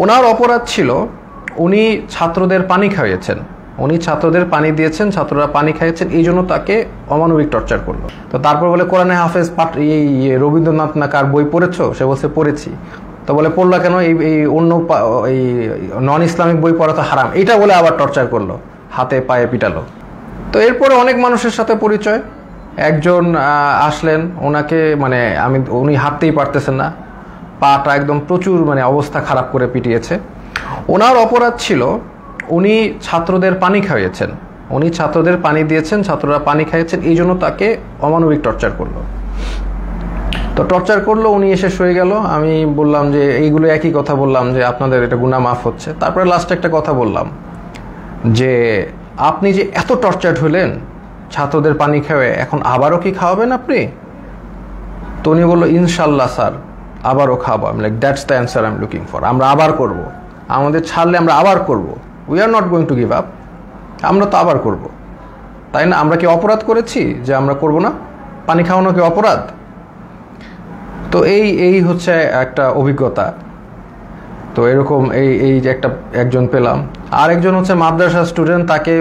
ওনার অপরাধ ছিল উনি ছাত্রদের পানি খাইয়েছেন, উনি ছাত্রদের পানি দিয়েছেন, ছাত্ররা পানি খাইয়েছেন, এই জন্য তাকে অমানবিক টর্চার করলো। তো তারপর বলে কোরআনে হাফেজ পাঠ এই রবীন্দ্রনাথ না কার বই পড়েছো? সে বলছে পড়েছি। তো বলে পড়লা কেন? এই অন্য এই নন ইসলামিক বই পড়া তো হারাম, এটা বলে আবার টর্চার করলো, হাতে পায়ে পিটালো। তো এরপরে অনেক মানুষের সাথে পরিচয়। একজন আসলেন, ওনাকে উনি হাঁটতেই পারতেছেন না, পাটা একদম প্রচুর অবস্থা খারাপ করে পিটিয়েছে। ওনার অপরাধ ছিল উনি ছাত্রদের পানি খাইয়েছেন, উনি ছাত্রদের পানি দিয়েছেন, ছাত্ররা পানি খাইয়েছেন, এই জন্য তাকে অমানবিক টর্চার করলো। তো টর্চার করলো, উনি এসে শুয়ে গেল। আমি বললাম যে এইগুলো একই কথা বললাম যে আপনাদের এটা গুনাহ মাফ হচ্ছে। তারপরে লাস্টে একটা কথা বললাম যে আপনি যে এত টর্চার্ড হলেন ছাত্রদের পানি খাওয়ে, এখন আবারও কি খাওয়াবেন আপনি? তো উনি বললো ইনশাল্লাহ স্যার আবারও খাওয়াবো। আমি like that's the answer I am looking for. আমরা আবার করব, আমাদের ছাড়লে আমরা আবার করব, we are not going to give up. আমরা তো আবার করব, তাই না? আমরা কি অপরাধ করেছি যে আমরা করব না? পানি খাওয়ানো কি অপরাধ? তো এই হচ্ছে একটা অভিজ্ঞতা। তো এরকম এই যে একজন পেলাম। আর একজন হচ্ছে মাদ্রাসা স্টুডেন্ট, তাকে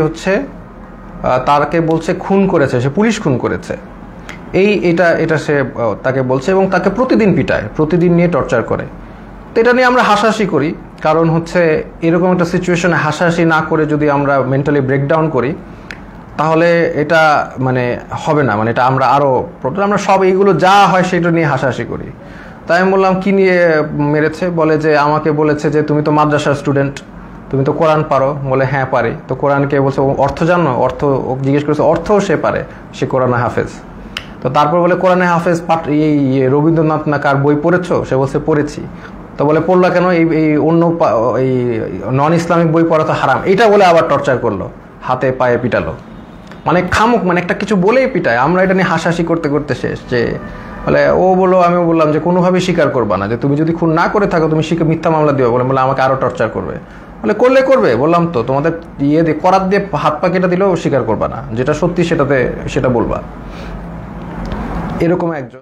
বলছে খুন করেছে, সে পুলিশ খুন করেছে, এটা সে তাকে বলছে, এবং তাকে প্রতিদিন পিটায়, প্রতিদিন নিয়ে টর্চার করে। তো এটা নিয়ে আমরা হাসাহাসি করি, কারণ হচ্ছে এরকম একটা সিচুয়েশনে হাসাহাসি না করে যদি আমরা মেন্টালি ব্রেকডাউন করি তাহলে এটা হবে না, এটা আমরা আরো আমরা সব এইগুলো যা হয় সেটা নিয়ে হাসাহাসি করি। তাই আমি বললাম কি নিয়ে মেরেছে? বলে যে আমাকে বলেছে যে তুমি তো মাদ্রাসার স্টুডেন্ট, তুমি তো কোরআন পারো। বলে হ্যাঁ পারি। তো কোরআনকে বলছে অর্থ জানো? অর্থ জিজ্ঞেস করেছে, অর্থও সে পারে, সে কোরআনে হাফেজ। তো তারপর বলে কোরআনে হাফেজ পাঠ এই রবীন্দ্রনাথ না কার বই পড়েছো? সে বলছে পড়েছি। তো বলে পড়লা কেন? এই অন্য এই নন ইসলামিক বই পড়া তো হারাম, এটা বলে আবার টর্চার করলো, হাতে পায়ে পিটালো। খামুক একটা কিছু বলেই পিটায়। আমরা এটা নিয়ে হাসাহাসি করতে করতে শেষ। যে বলে ও বললো, আমিও বললাম যে কোনোভাবেই স্বীকার করবা না, যে তুমি যদি খুন না করে থাকো তুমি মিথ্যা মামলা দিও। বলে আমাকে আরো টর্চার করবে। বলে করবে। বললাম তো তোমাদের করাত দিয়ে হাত পা কেটে দিলেও স্বীকার করবা না, যেটা সত্যি সেটা বলবা। এরকম একজন।